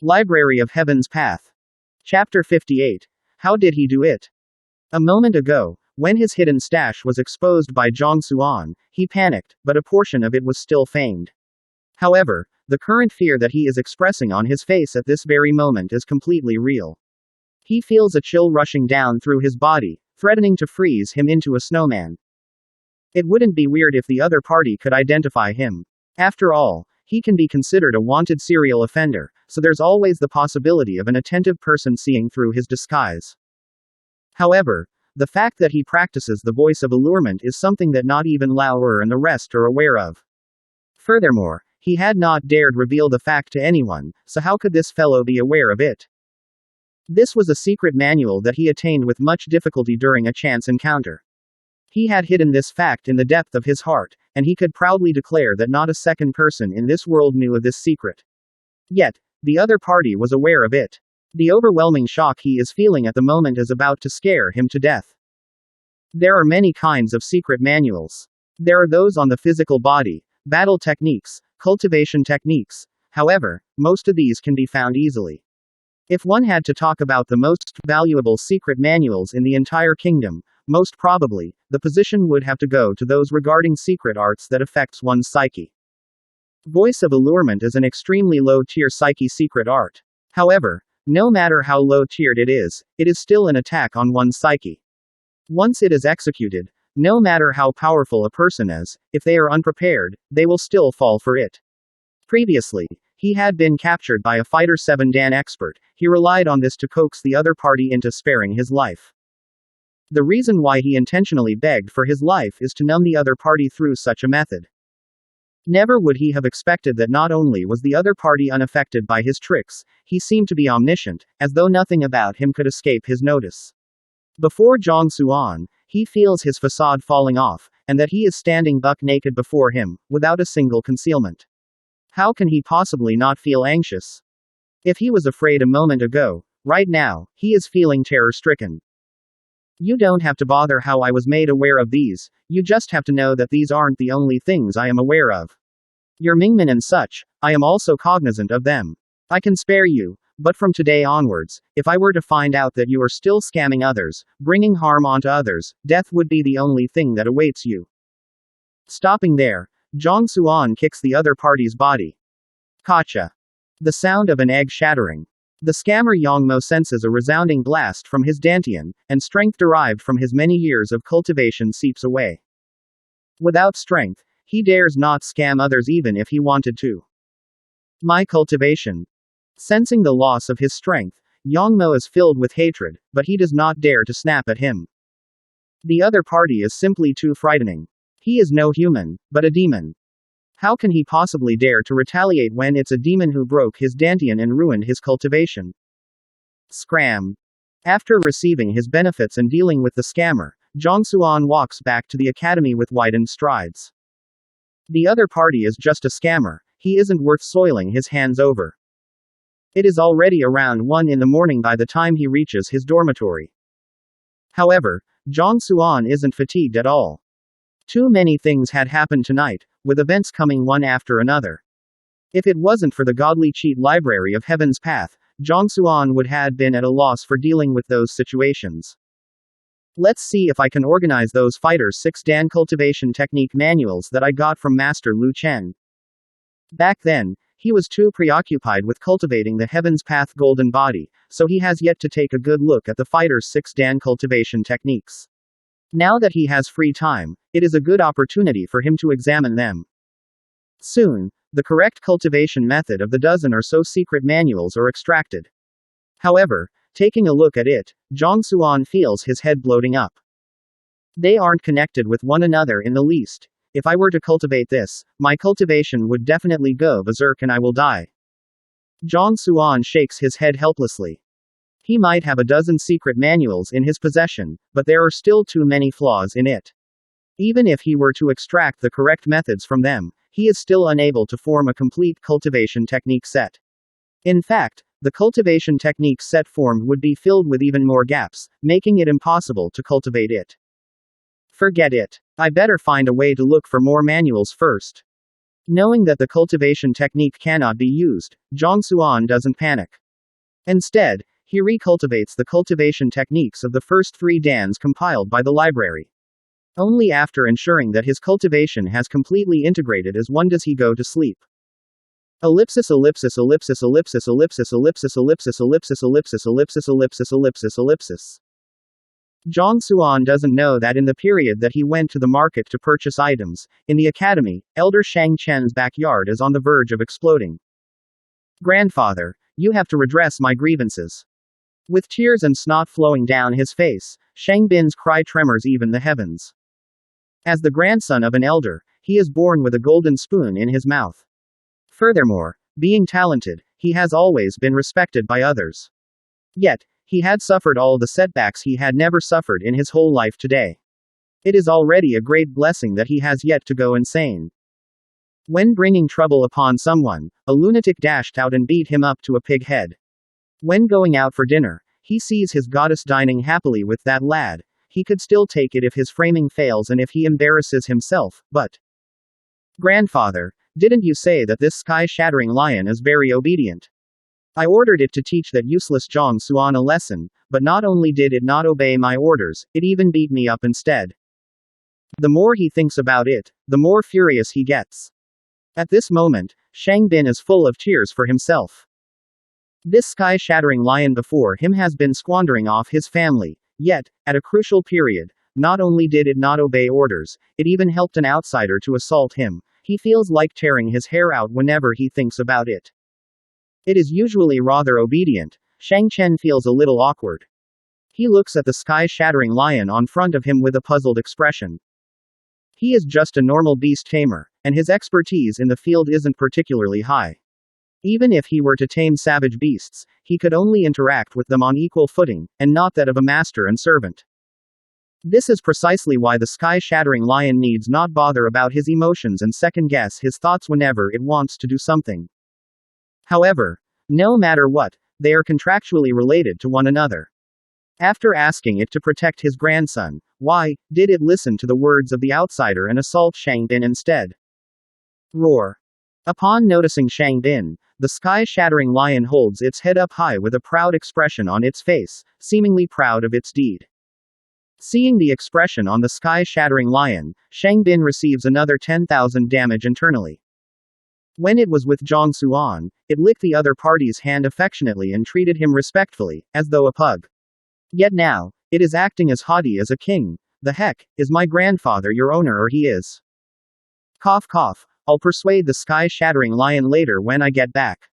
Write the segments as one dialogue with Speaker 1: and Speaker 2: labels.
Speaker 1: Library of Heaven's Path. Chapter 58. How did he do it? A moment ago, when his hidden stash was exposed by Zhang Xuan, he panicked, but a portion of it was still feigned. However, the current fear that he is expressing on his face at this very moment is completely real. He feels a chill rushing down through his body, threatening to freeze him into a snowman. It wouldn't be weird if the other party could identify him. After all, he can be considered a wanted serial offender, so there's always the possibility of an attentive person seeing through his disguise. However, the fact that he practices the voice of allurement is something that not even Lauer and the rest are aware of. Furthermore, he had not dared reveal the fact to anyone, so how could this fellow be aware of it? This was a secret manual that he attained with much difficulty during a chance encounter. He had hidden this fact in the depth of his heart, and he could proudly declare that not a second person in this world knew of this secret. Yet, the other party was aware of it. The overwhelming shock he is feeling at the moment is about to scare him to death. There are many kinds of secret manuals. There are those on the physical body, battle techniques, cultivation techniques. However, most of these can be found easily. If one had to talk about the most valuable secret manuals in the entire kingdom, most probably, the position would have to go to those regarding secret arts that affects one's psyche. Voice of allurement is an extremely low-tier psyche secret art. However, no matter how low-tiered it is still an attack on one's psyche. Once it is executed, no matter how powerful a person is, if they are unprepared, they will still fall for it. Previously, he had been captured by a Fighter 7 Dan expert. He relied on this to coax the other party into sparing his life. The reason why he intentionally begged for his life is to numb the other party through such a method. Never would he have expected that not only was the other party unaffected by his tricks, he seemed to be omniscient, as though nothing about him could escape his notice. Before Zhang Xuan, he feels his facade falling off, and that he is standing buck naked before him, without a single concealment. How can he possibly not feel anxious? If he was afraid a moment ago, right now, he is feeling terror-stricken. You don't have to bother how I was made aware of these, you just have to know that these aren't the only things I am aware of. Your Mingmen and such, I am also cognizant of them. I can spare you, but from today onwards, if I were to find out that you are still scamming others, bringing harm onto others, death would be the only thing that awaits you. Stopping there, Zhang Xuan kicks the other party's body. Gotcha. The sound of an egg shattering. The scammer Yang Mo senses a resounding blast from his dantian, and strength derived from his many years of cultivation seeps away. Without strength, he dares not scam others even if he wanted to. My cultivation. Sensing the loss of his strength, Yang Mo is filled with hatred, but he does not dare to snap at him. The other party is simply too frightening. He is no human, but a demon. How can he possibly dare to retaliate when it's a demon who broke his dantian and ruined his cultivation? Scram. After receiving his benefits and dealing with the scammer, Zhang Xuan walks back to the academy with widened strides. The other party is just a scammer, he isn't worth soiling his hands over. It is already around 1 in the morning by the time he reaches his dormitory. However, Zhang Xuan isn't fatigued at all. Too many things had happened tonight, with events coming one after another. If it wasn't for the godly cheat library of Heaven's Path, Zhang Xuan would have been at a loss for dealing with those situations. Let's see if I can organize those Fighter 6 Dan cultivation technique manuals that I got from Master Lu Chen. Back then, he was too preoccupied with cultivating the Heaven's Path golden body, so he has yet to take a good look at the Fighter 6 Dan cultivation techniques. Now that he has free time, it is a good opportunity for him to examine them. Soon, the correct cultivation method of the dozen or so secret manuals are extracted. However, taking a look at it, Zhang Xuan feels his head bloating up. They aren't connected with one another in the least. If I were to cultivate this, my cultivation would definitely go berserk and I will die. Zhang Xuan shakes his head helplessly. He might have a dozen secret manuals in his possession, but there are still too many flaws in it. Even if he were to extract the correct methods from them, he is still unable to form a complete cultivation technique set. In fact, the cultivation technique set formed would be filled with even more gaps, making it impossible to cultivate it. Forget it. I better find a way to look for more manuals first. Knowing that the cultivation technique cannot be used, Zhang Xuan doesn't panic. Instead, he recultivates the cultivation techniques of the first 3 dans compiled by the library. Only after ensuring that his cultivation has completely integrated as one does he go to sleep. Ellipsis ellipsis ellipsis ellipsis ellipsis ellipsis ellipsis ellipsis ellipsis ellipsis ellipsis ellipsis ellipsis. Zhang Xuan doesn't know that in the period that he went to the market to purchase items, in the academy, Elder Shang Chen's backyard is on the verge of exploding. Grandfather, you have to redress my grievances. With tears and snot flowing down his face, Shang Bin's cry tremors even the heavens. As the grandson of an elder, he is born with a golden spoon in his mouth. Furthermore, being talented, he has always been respected by others. Yet, he had suffered all the setbacks he had never suffered in his whole life today. It is already a great blessing that he has yet to go insane. When bringing trouble upon someone, a lunatic dashed out and beat him up to a pig head. When going out for dinner, he sees his goddess dining happily with that lad. He could still take it if his framing fails and if he embarrasses himself, but... Grandfather, didn't you say that this sky-shattering lion is very obedient? I ordered it to teach that useless Zhang Xuan a lesson, but not only did it not obey my orders, it even beat me up instead. The more he thinks about it, the more furious he gets. At this moment, Shang Bin is full of tears for himself. This sky-shattering lion before him has been squandering off his family, yet, at a crucial period, not only did it not obey orders, it even helped an outsider to assault him. He feels like tearing his hair out whenever he thinks about it. It is usually rather obedient. Shang Chen feels a little awkward. He looks at the sky-shattering lion on front of him with a puzzled expression. He is just a normal beast tamer, and his expertise in the field isn't particularly high. Even if he were to tame savage beasts, he could only interact with them on equal footing, and not that of a master and servant. This is precisely why the sky-shattering lion needs not bother about his emotions and second-guess his thoughts whenever it wants to do something. However, no matter what, they are contractually related to one another. After asking it to protect his grandson, why did it listen to the words of the outsider and assault Shang Bin instead? Roar. Upon noticing Shang Bin, the sky-shattering lion holds its head up high with a proud expression on its face, seemingly proud of its deed. Seeing the expression on the sky-shattering lion, Shang Bin receives another 10,000 damage internally. When it was with Zhang Xuan, it licked the other party's hand affectionately and treated him respectfully, as though a pug. Yet now, it is acting as haughty as a king. The heck, is my grandfather your owner or he is? Cough cough, I'll persuade the sky-shattering lion later when I get back.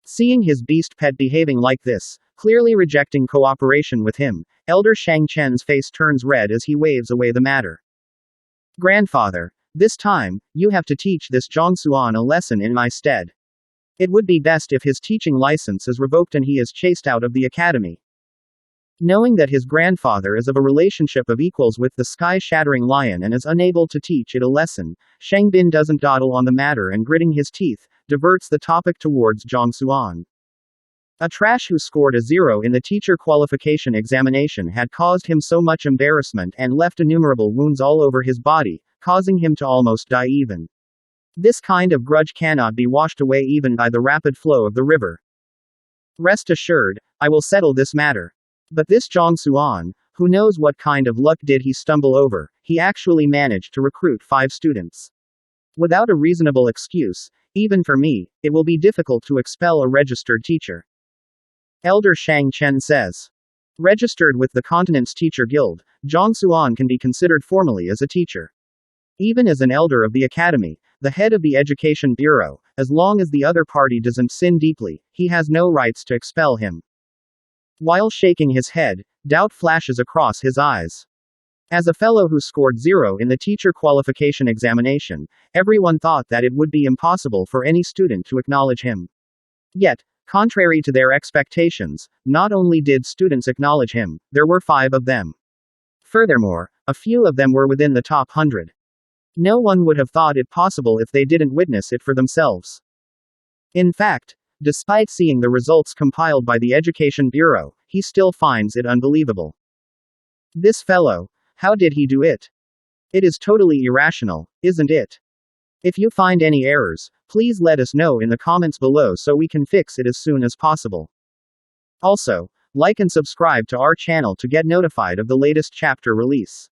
Speaker 1: Seeing his beast pet behaving like this, clearly rejecting cooperation with him, Elder Shang Chen's face turns red as he waves away the matter. Grandfather, this time, you have to teach this Zhang Xuan a lesson in my stead. It would be best if his teaching license is revoked and he is chased out of the academy. Knowing that his grandfather is of a relationship of equals with the sky-shattering lion and is unable to teach it a lesson, Shang Bin doesn't dawdle on the matter and gritting his teeth, diverts the topic towards Zhang Xuan. A trash who scored a 0 in the teacher qualification examination had caused him so much embarrassment and left innumerable wounds all over his body, causing him to almost die even. This kind of grudge cannot be washed away even by the rapid flow of the river. Rest assured, I will settle this matter. But this Zhang Xuan, who knows what kind of luck did he stumble over, he actually managed to recruit 5 students. Without a reasonable excuse, even for me, it will be difficult to expel a registered teacher. Elder Shang Chen says. Registered with the continent's teacher guild, Zhang Xuan can be considered formally as a teacher. Even as an elder of the academy, the head of the education bureau, as long as the other party doesn't sin deeply, he has no rights to expel him. While shaking his head, doubt flashes across his eyes. As a fellow who scored 0 in the teacher qualification examination, everyone thought that it would be impossible for any student to acknowledge him. Yet, contrary to their expectations, not only did students acknowledge him, there were 5 of them. Furthermore, a few of them were within the top 100. No one would have thought it possible if they didn't witness it for themselves. In fact, despite seeing the results compiled by the Education Bureau, he still finds it unbelievable. This fellow, how did he do it? It is totally irrational, isn't it? If you find any errors, please let us know in the comments below so we can fix it as soon as possible. Also, like and subscribe to our channel to get notified of the latest chapter release.